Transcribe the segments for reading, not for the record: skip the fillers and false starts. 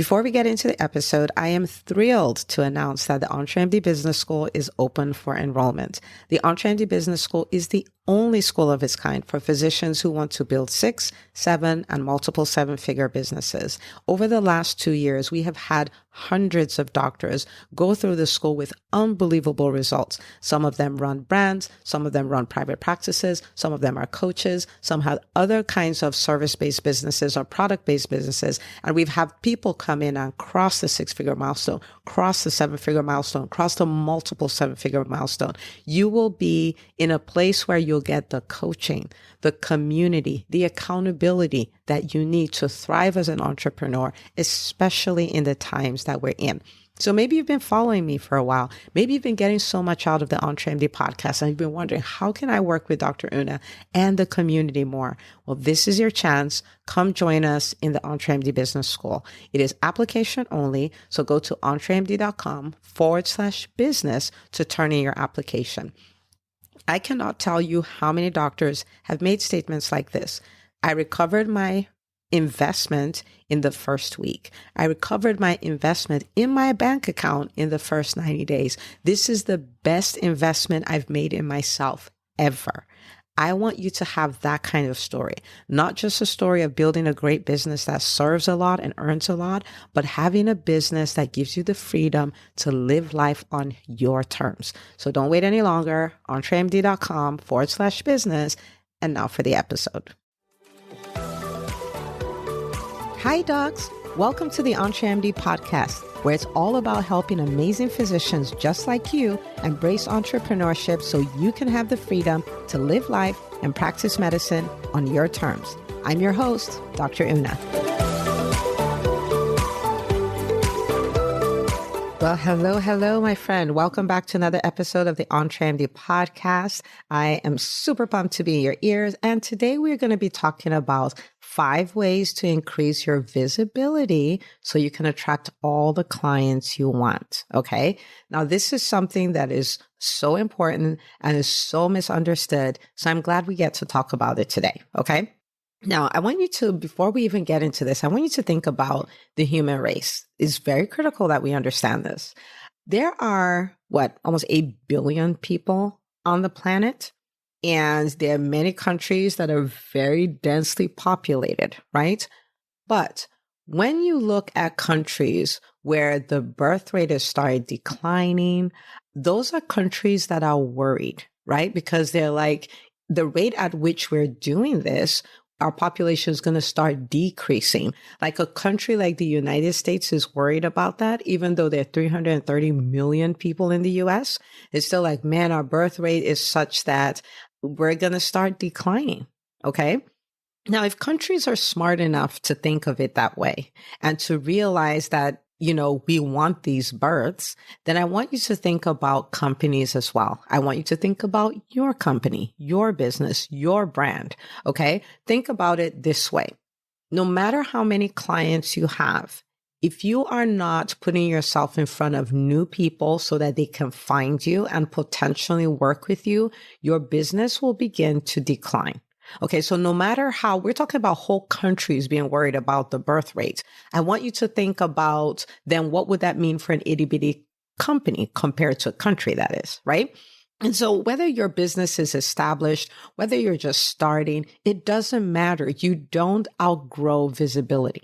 Before we get into the episode, I am thrilled to announce that the EntreMD Business School is open for enrollment. The EntreMD Business School is the only school of its kind for physicians who want to build 6, 7, and multiple 7-figure businesses. Over the last 2 years, we have had hundreds of doctors go through the school with unbelievable results. Some of them run brands, some of them run private practices, some of them are coaches, some have other kinds of service-based businesses or product-based businesses. And we've had people come in and cross the 6-figure milestone, cross the 7-figure milestone, cross the multiple 7-figure milestone. You will be in a place where you'll get the coaching, the community, the accountability that you need to thrive as an entrepreneur, especially in the times that we're in. So maybe you've been following me for a while. Maybe you've been getting so much out of the EntreMD podcast and you've been wondering, how can I work with Dr. Una and the community more? Well, this is your chance. Come join us in the EntreMD Business School. It is application only. So go to entremd.com/business to turn in your application. I cannot tell you how many doctors have made statements like this. I recovered my investment in the first week. I recovered my investment in my bank account in the first 90 days. This is the best investment I've made in myself ever. I want you to have that kind of story, not just a story of building a great business that serves a lot and earns a lot, but having a business that gives you the freedom to live life on your terms. So don't wait any longer. entremd.com/business. And now for the episode. Hi, docs. Welcome to the EntreMD podcast, where it's all about helping amazing physicians just like you embrace entrepreneurship so you can have the freedom to live life and practice medicine on your terms. I'm your host, Dr. Una. Well, hello, my friend. Welcome back to another episode of the EntreMD podcast. I am super pumped to be in your ears. And today we're going to be talking about 5 ways to increase your visibility so you can attract all the clients you want. Okay. Now, this is something that is so important and is so misunderstood. So I'm glad we get to talk about it today. Okay. Now, I want you to, before we even get into this, I want you to think about the human race. It's very critical that we understand this. There are, almost 8 billion people on the planet, and there are many countries that are very densely populated, right? But when you look at countries where the birth rate has started declining, those are countries that are worried, right? Because they're like, the rate at which we're doing this, our population is going to start decreasing. Like a country like the United States is worried about that, even though there are 330 million people in the US. It's still like, man, our birth rate is such that we're going to start declining. Okay. Now, if countries are smart enough to think of it that way and to realize that, we want these births, then I want you to think about companies as well. I want you to think about your company, your business, your brand. Okay. Think about it this way. No matter how many clients you have, if you are not putting yourself in front of new people so that they can find you and potentially work with you, your business will begin to decline. Okay, so no matter how, we're talking about whole countries being worried about the birth rate. I want you to think about then what would that mean for an itty bitty company compared to a country, that is, right? And so whether your business is established, whether you're just starting, it doesn't matter. You don't outgrow visibility.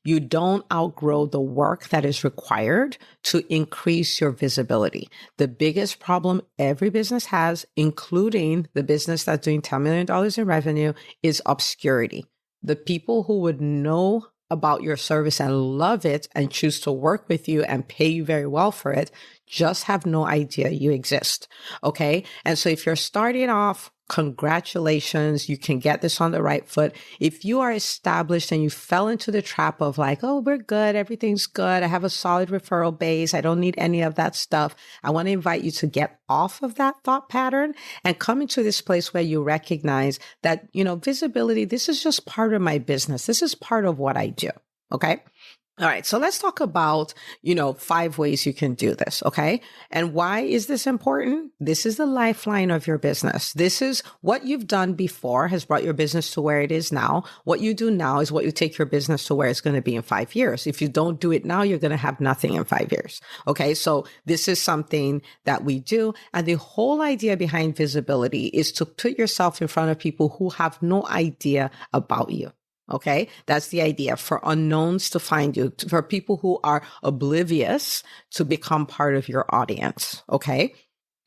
You don't outgrow the work that is required to increase your visibility. The biggest problem every business has, including the business that's doing $10 million in revenue, is obscurity. The people who would know about your service and love it and choose to work with you and pay you very well for it just have no idea you exist. Okay. And so if you're starting off, congratulations, you can get this on the right foot. If you are established and you fell into the trap of like, oh, we're good, everything's good, I have a solid referral base, I don't need any of that stuff, I want to invite you to get off of that thought pattern and come into this place where you recognize that, visibility, this is just part of my business. This is part of what I do. Okay. All right. So let's talk about, 5 ways you can do this. Okay. And why is this important? This is the lifeline of your business. This is what you've done before has brought your business to where it is now. What you do now is what you take your business to where it's going to be in 5 years. If you don't do it now, you're going to have nothing in 5 years. Okay. So this is something that we do. And the whole idea behind visibility is to put yourself in front of people who have no idea about you. Okay. That's the idea, for unknowns to find you, for people who are oblivious to become part of your audience. Okay.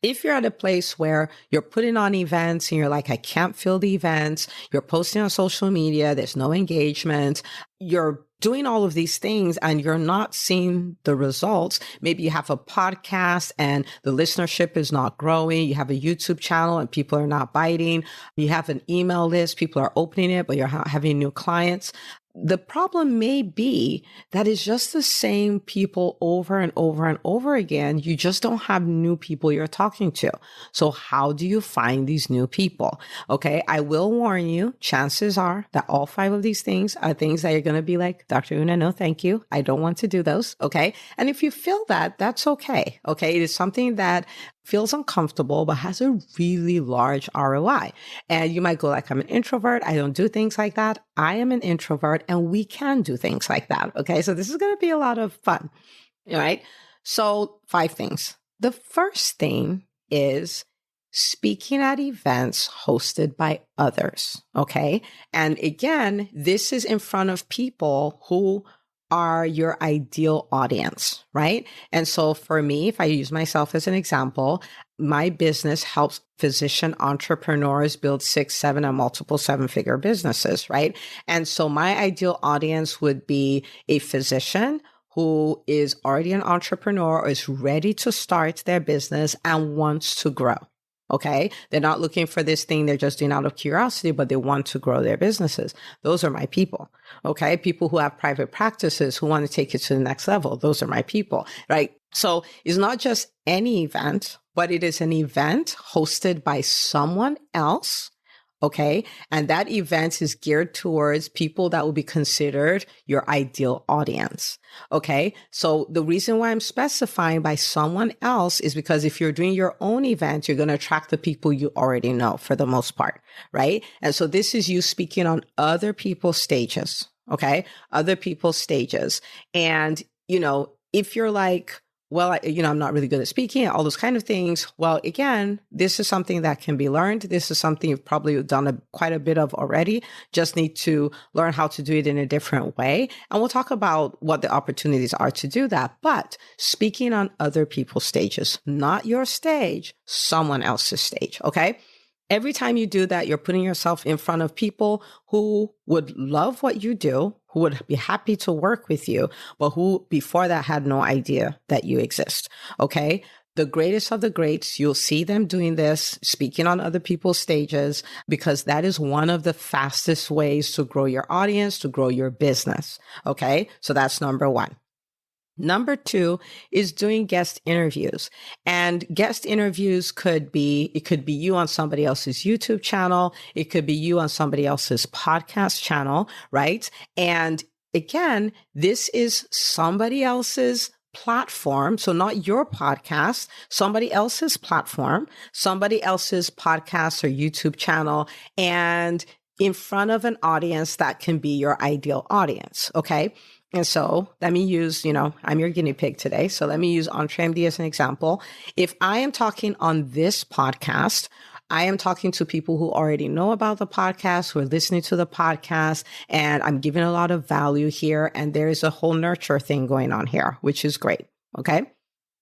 If you're at a place where you're putting on events and you're like, I can't fill the events, you're posting on social media, there's no engagement, you're doing all of these things and you're not seeing the results. Maybe you have a podcast and the listenership is not growing. You have a YouTube channel and people are not biting. You have an email list, people are opening it, but you're not having new clients. The problem may be that it's just the same people over and over and over again. You just don't have new people you're talking to. So how do you find these new people? Okay. I will warn you, chances are that all 5 of these things are things that you're going to be like, Dr. Una, no, thank you. I don't want to do those. Okay. And if you feel that, that's okay. Okay. It is something that feels uncomfortable, but has a really large ROI. And you might go like, I'm an introvert. I don't do things like that. I am an introvert and we can do things like that. Okay. So this is going to be a lot of fun. All right. So 5 things. The first thing is speaking at events hosted by others. Okay. And again, this is in front of people who are your ideal audience, right? And so for me, if I use myself as an example, my business helps physician entrepreneurs build 6, 7, and multiple 7-figure businesses, right? And so my ideal audience would be a physician who is already an entrepreneur or is ready to start their business and wants to grow. Okay. They're not looking for this thing. They're just doing out of curiosity, but they want to grow their businesses. Those are my people. Okay. People who have private practices who want to take it to the next level. Those are my people, right? So it's not just any event, but it is an event hosted by someone else. Okay. And that event is geared towards people that will be considered your ideal audience. Okay. So the reason why I'm specifying by someone else is because if you're doing your own event, you're going to attract the people you already know for the most part. Right. And so this is you speaking on other people's stages. Okay. Other people's stages. And, if you're like, well, I'm not really good at speaking, all those kind of things. Well, again, this is something that can be learned. This is something you've probably done quite a bit of already. Just need to learn how to do it in a different way. And we'll talk about what the opportunities are to do that. But speaking on other people's stages, not your stage, someone else's stage. Okay. Every time you do that, you're putting yourself in front of people who would love what you do, who would be happy to work with you, but who before that had no idea that you exist. Okay. The greatest of the greats, you'll see them doing this, speaking on other people's stages, because that is one of the fastest ways to grow your audience, to grow your business. Okay. So that's number 1. Number 2 is doing guest interviews, and guest interviews could be you on somebody else's YouTube channel. It could be you on somebody else's podcast channel, right? And again, this is somebody else's platform. So not your podcast, somebody else's platform, somebody else's podcast or YouTube channel, and in front of an audience that can be your ideal audience. Okay. And so let me use, I'm your guinea pig today. So let me use EntreMD as an example. If I am talking on this podcast, I am talking to people who already know about the podcast, who are listening to the podcast, and I'm giving a lot of value here. And there is a whole nurture thing going on here, which is great. Okay.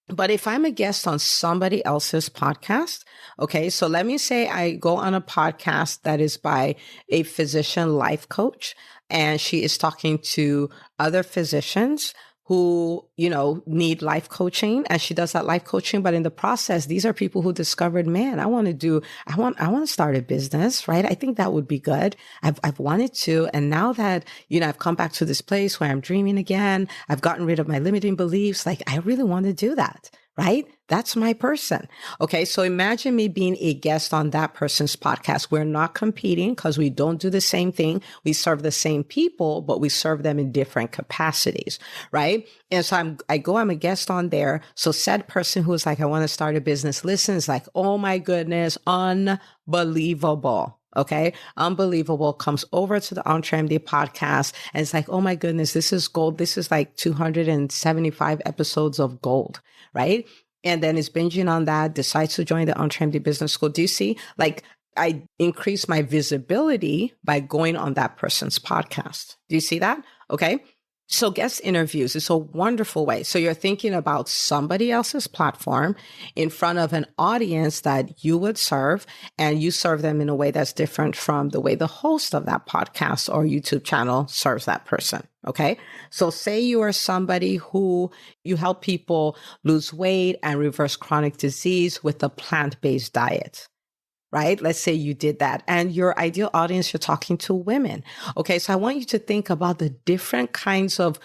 But if I'm a guest on somebody else's podcast, okay, so let me say I go on a podcast that is by a physician life coach, and she is talking to other physicians who, need life coaching, and she does that life coaching. But in the process, these are people who discovered, man, I want to start a business, right? I think that would be good. I've wanted to. And now that, I've come back to this place where I'm dreaming again, I've gotten rid of my limiting beliefs. Like, I really want to do that. right? That's my person. Okay. So imagine me being a guest on that person's podcast. We're not competing because we don't do the same thing. We serve the same people, but we serve them in different capacities, right? And so I'm a guest on there. So said person who's like, I want to start a business listens like, oh my goodness, unbelievable. Okay. Unbelievable, comes over to the EntreMD podcast and it's like, oh my goodness, this is gold. This is like 275 episodes of gold, right? And then is binging on that, decides to join the EntreMD Business School. Do you see? Like, I increase my visibility by going on that person's podcast. Do you see that? Okay. So guest interviews is a wonderful way. So you're thinking about somebody else's platform in front of an audience that you would serve, and you serve them in a way that's different from the way the host of that podcast or YouTube channel serves that person. Okay. So say you are somebody who you help people lose weight and reverse chronic disease with a plant-based diet. Right? Let's say you did that and your ideal audience, you're talking to women. Okay. So I want you to think about the different kinds of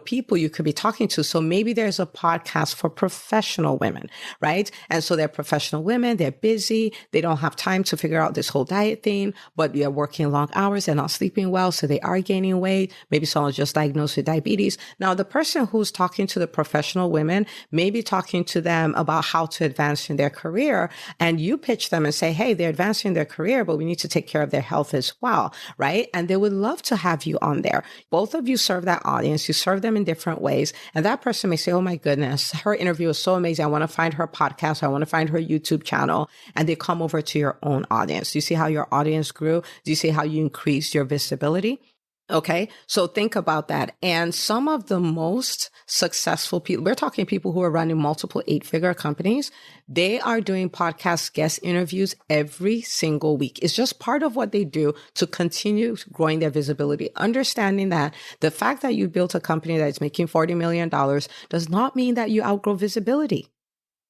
people you could be talking to. So maybe there's a podcast for professional women, right? And so they're professional women. They're busy. They don't have time to figure out this whole diet thing, but they're working long hours. They're not sleeping well. So they are gaining weight. Maybe someone's just diagnosed with diabetes. Now, the person who's talking to the professional women may be talking to them about how to advance in their career. And you pitch them and say, hey, they're advancing their career, but we need to take care of their health as well, right? And they would love to have you on there. Both of you serve that audience. You serve them in different ways. And that person may say, oh my goodness, her interview is so amazing. I want to find her podcast. I want to find her YouTube channel. And they come over to your own audience. Do you see how your audience grew? Do you see how you increased your visibility? Okay. So think about that. And some of the most successful people, we're talking people who are running multiple 8-figure companies. They are doing podcast guest interviews every single week. It's just part of what they do to continue growing their visibility. Understanding that the fact that you built a company that is making $40 million does not mean that you outgrow visibility.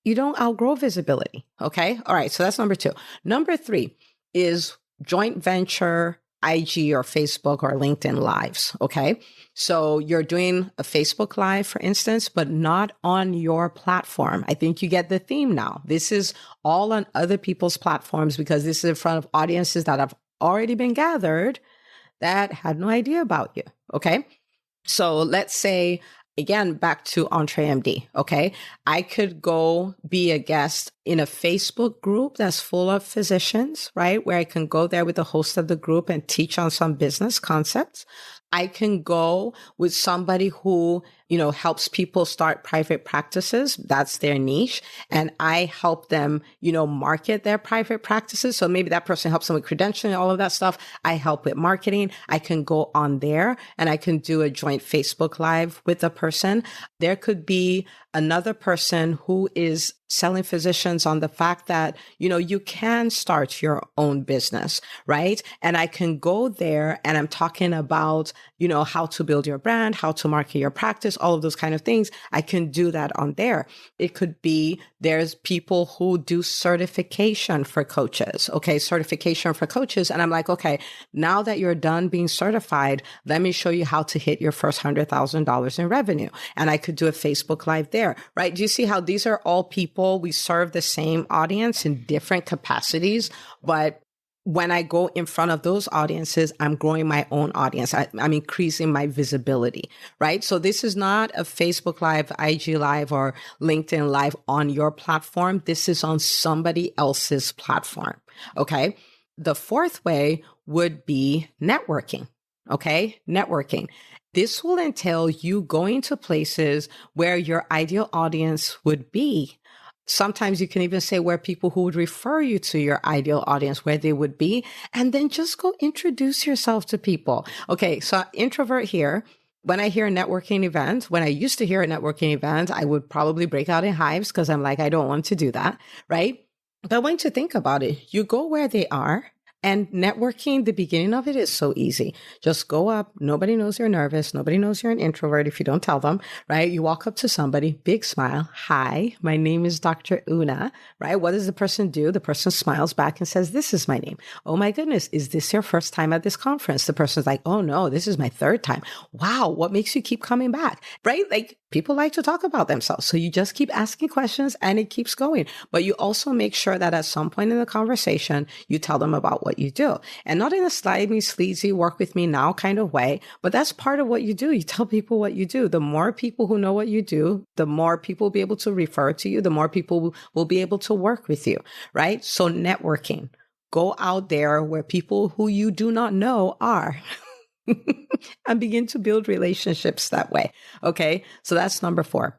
You don't outgrow visibility. Okay. All right. So that's number 2. Number 3 is joint venture IG or Facebook or LinkedIn lives. Okay. So you're doing a Facebook live, for instance, but not on your platform. I think you get the theme now. This is all on other people's platforms because this is in front of audiences that have already been gathered that had no idea about you. Okay. So let's say, again, back to EntreMD. Okay. I could go be a guest in a Facebook group that's full of physicians, right? Where I can go there with the host of the group and teach on some business concepts. I can go with somebody who, helps people start private practices. That's their niche. And I help them, market their private practices. So maybe that person helps them with credentialing, all of that stuff. I help with marketing. I can go on there and I can do a joint Facebook live with a person. There could be another person who is selling physicians on the fact that, you can start your own business, right? And I can go there and I'm talking about, how to build your brand, how to market your practice, all of those kind of things. I can do that on there. It could be there's people who do certification for coaches. Okay. Certification for coaches. And I'm like, okay, now that you're done being certified, let me show you how to hit your first $100,000 in revenue. And I could do a Facebook live there, right? Do you see how these are all people? We serve the same audience in different capacities, but when I go in front of those audiences, I'm growing my own audience. I'm increasing my visibility, right? So this is not a Facebook Live, IG Live, or LinkedIn Live on your platform. This is on somebody else's platform, okay? The 4th way would be networking, okay? Networking. This will entail you going to places where your ideal audience would be. Sometimes you can even say where people who would refer you to your ideal audience, where they would be, and then just go introduce yourself to people. Okay, so introvert here. When I hear a networking event, when I used to hear a networking event, I would probably break out in hives because I'm like, I don't want to do that, right? But when you think about it, you go where they are. And networking, the beginning of it is so easy. Just go up. Nobody knows you're nervous. Nobody knows you're an introvert if you don't tell them, right? You walk up to somebody, big smile. Hi, my name is Dr. Una, right? What does the person do? The person smiles back and says, this is my name. Oh my goodness. Is this your first time at this conference? The person's like, oh no, this is my 3rd time. Wow. What makes you keep coming back? Right? Like People like to talk about themselves. So you just keep asking questions and it keeps going. But you also make sure that at some point in the conversation, you tell them about what you do. And not in a slimy, sleazy, work with me now kind of way, but that's part of what you do. You tell people what you do. The more people who know what you do, the more people will be able to refer to you, the more people will be able to work with you, right? So networking. Go out there where people who you do not know are. And begin to build relationships that way. Okay. So that's number 4.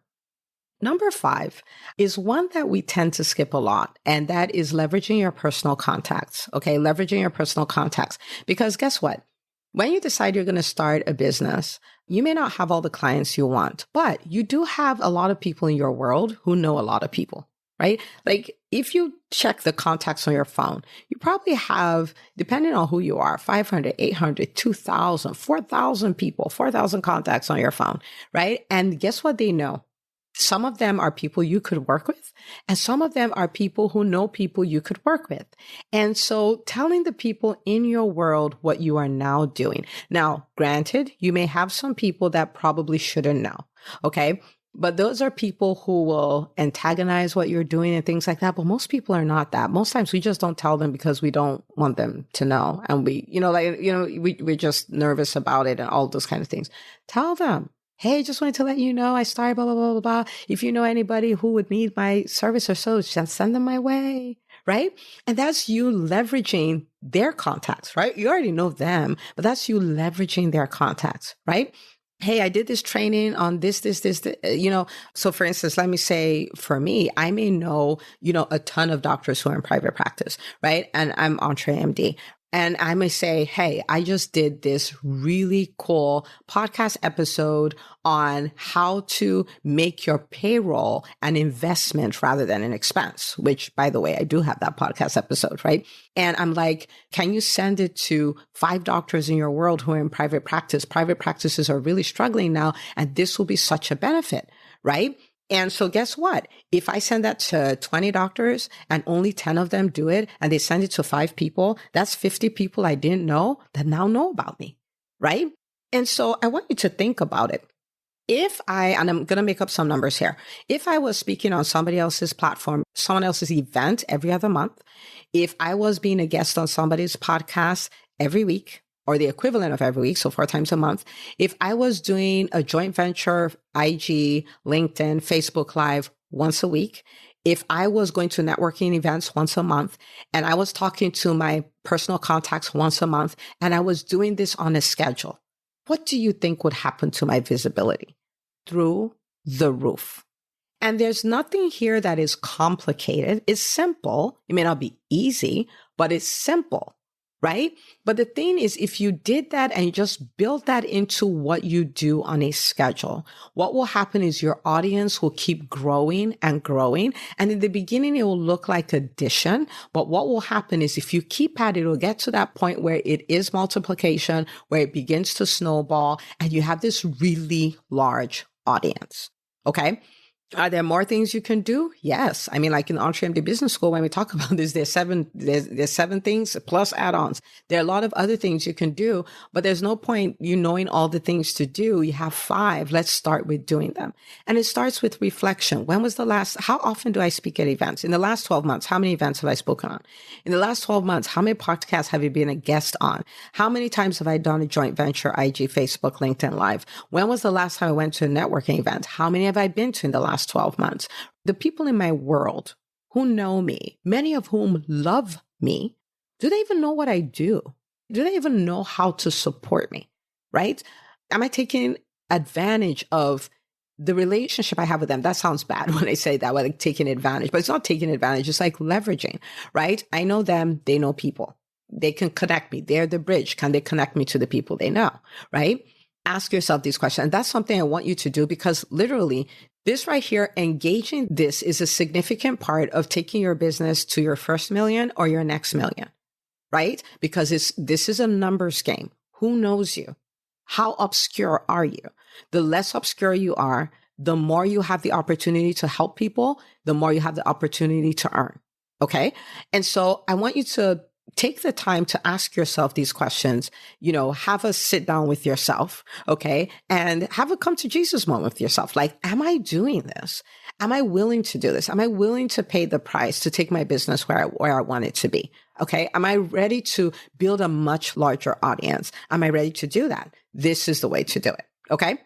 Number 5 is one that we tend to skip a lot, and that is leveraging your personal contacts. Okay. Leveraging your personal contacts. Because guess what? When you decide you're going to start a business, you may not have all the clients you want, but you do have a lot of people in your world who know a lot of people. Right? Like if you check the contacts on your phone, you probably have, depending on who you are, 500, 800, 2,000, 4,000 people, 4,000 contacts on your phone, right? And guess what they know? Some of them are people you could work with, and some of them are people who know people you could work with. And so telling the people in your world what you are now doing. Now, granted, you may have some people that probably shouldn't know. Okay. But those are people who will antagonize what you're doing and things like that. But most people are not that. Most times we just don't tell them because we don't want them to know. And we're just nervous about it and all those kind of things. Tell them, hey, just wanted to let you know I started blah, blah, blah, blah, blah. If you know anybody who would need my service or so, just send them my way. Right? And that's you leveraging their contacts, right? You already know them, but that's you leveraging their contacts, right? Hey, I did this training on this, so for instance, let me say for me, I may know, a ton of doctors who are in private practice, right? And I'm EntreMD. And I may say, hey, I just did this really cool podcast episode on how to make your payroll an investment rather than an expense, which, by the way, I do have that podcast episode, right? And I'm like, can you send it to 5 doctors in your world who are in private practice? Private practices are really struggling now, and this will be such a benefit, right? And so guess what? If I send that to 20 doctors and only 10 of them do it and they send it to 5 people, that's 50 people I didn't know that now know about me, right? And so I want you to think about it. And I'm going to make up some numbers here. If I was speaking on somebody else's platform, someone else's event every other month, if I was being a guest on somebody's podcast every week, or the equivalent of every week, so 4 times a month. If I was doing a joint venture, IG, LinkedIn, Facebook Live once a week, if I was going to networking events once a month, and I was talking to my personal contacts once a month, and I was doing this on a schedule, what do you think would happen to my visibility? Through the roof. And there's nothing here that is complicated. It's simple. It may not be easy, but it's simple. Right? But the thing is, if you did that and you just build that into what you do on a schedule, what will happen is your audience will keep growing and growing. And in the beginning, it will look like addition. But what will happen is if you keep at it, it'll get to that point where it is multiplication, where it begins to snowball and you have this really large audience. Okay. Are there more things you can do? Yes. I mean, like in EntreMD Business School, when we talk about this, there's 7 things plus add-ons. There are a lot of other things you can do, but there's no point you knowing all the things to do. You have 5. Let's start with doing them. And it starts with reflection. How often do I speak at events? In the last 12 months, how many events have I spoken on? In the last 12 months, how many podcasts have you been a guest on? How many times have I done a joint venture, IG, Facebook, LinkedIn Live? When was the last time I went to a networking event? How many have I been to in the last 12 months? The people in my world who know me, many of whom love me, do they even know what I do? Do they even know how to support me? Right? Am I taking advantage of the relationship I have with them? That sounds bad when I say that, like taking advantage, but it's not taking advantage. It's like leveraging, right? I know them. They know people. They can connect me. They're the bridge. Can they connect me to the people they know? Right? Ask yourself these questions. And that's something I want you to do, because literally this right here, engaging this is a significant part of taking your business to your first million or your next million, right? Because this is a numbers game. Who knows you? How obscure are you? The less obscure you are, the more you have the opportunity to help people, the more you have the opportunity to earn. Okay. And so I want you to take the time to ask yourself these questions, have a sit down with yourself, okay? And have a come to Jesus moment with yourself. Like, am I doing this? Am I willing to do this? Am I willing to pay the price to take my business where I want it to be? Okay. Am I ready to build a much larger audience? Am I ready to do that? This is the way to do it. Okay.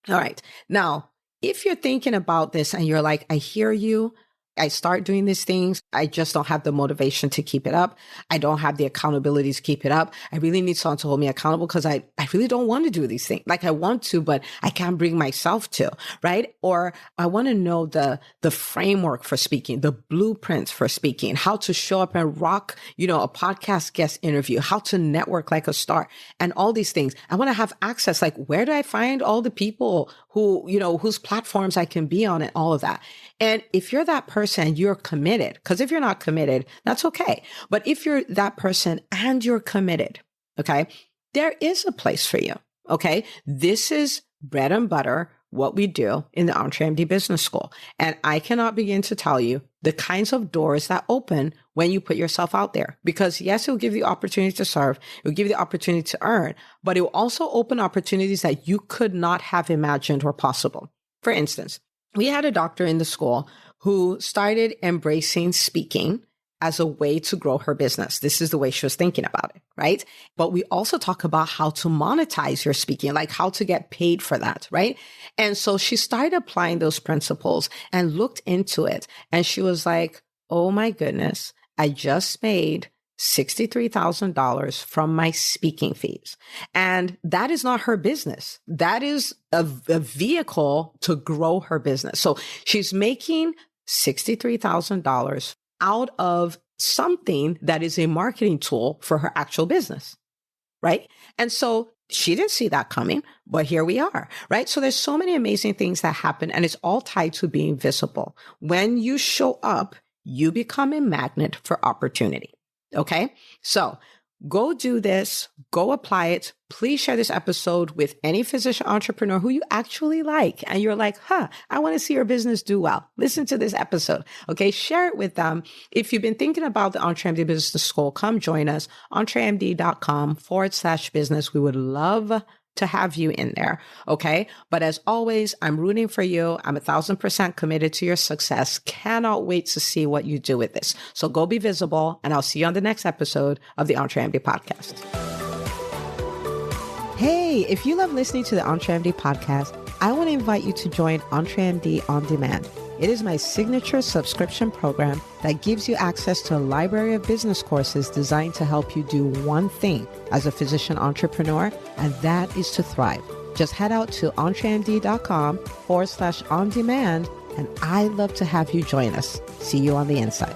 All right. Now, if you're thinking about this and you're like, I hear you, I start doing these things, I just don't have the motivation to keep it up. I don't have the accountability to keep it up. I really need someone to hold me accountable because I really don't want to do these things. Like I want to, but I can't bring myself to, right? Or I want to know the framework for speaking, the blueprints for speaking, how to show up and rock, a podcast guest interview, how to network like a star and all these things. I want to have access. Like, where do I find all the people who, whose platforms I can be on and all of that? And if you're that person, you're committed. Because if you're not committed, that's okay. But if you're that person and you're committed, okay, there is a place for you. Okay. This is bread and butter, what we do in the EntreMD Business School. And I cannot begin to tell you the kinds of doors that open when you put yourself out there. Because yes, it will give you the opportunity to serve. It will give you the opportunity to earn, but it will also open opportunities that you could not have imagined were possible. For instance, we had a doctor in the school who started embracing speaking as a way to grow her business. This is the way she was thinking about it, right? But we also talk about how to monetize your speaking, like how to get paid for that, right? And so she started applying those principles and looked into it. And she was like, oh my goodness, I just made $63,000 from my speaking fees. And that is not her business. That is a vehicle to grow her business. So she's making $63,000 out of something that is a marketing tool for her actual business, right? And so she didn't see that coming, but here we are, right? So there's so many amazing things that happen, and it's all tied to being visible. When you show up, you become a magnet for opportunity. Okay. So go do this, go apply it. Please share this episode with any physician entrepreneur who you actually like. And you're like, I want to see your business do well. Listen to this episode. Okay. Share it with them. If you've been thinking about the EntreMD Business School, come join us, entremd.com/business. We would love to have you in there. Okay. But as always, I'm rooting for you. I'm 1,000% committed to your success. Cannot wait to see what you do with this. So go be visible, and I'll see you on the next episode of the EntreMD podcast. Hey, if you love listening to the EntreMD podcast, I want to invite you to join EntreMD On Demand. It is my signature subscription program that gives you access to a library of business courses designed to help you do one thing as a physician entrepreneur, and that is to thrive. Just head out to entremd.com/on-demand, and I'd love to have you join us. See you on the inside.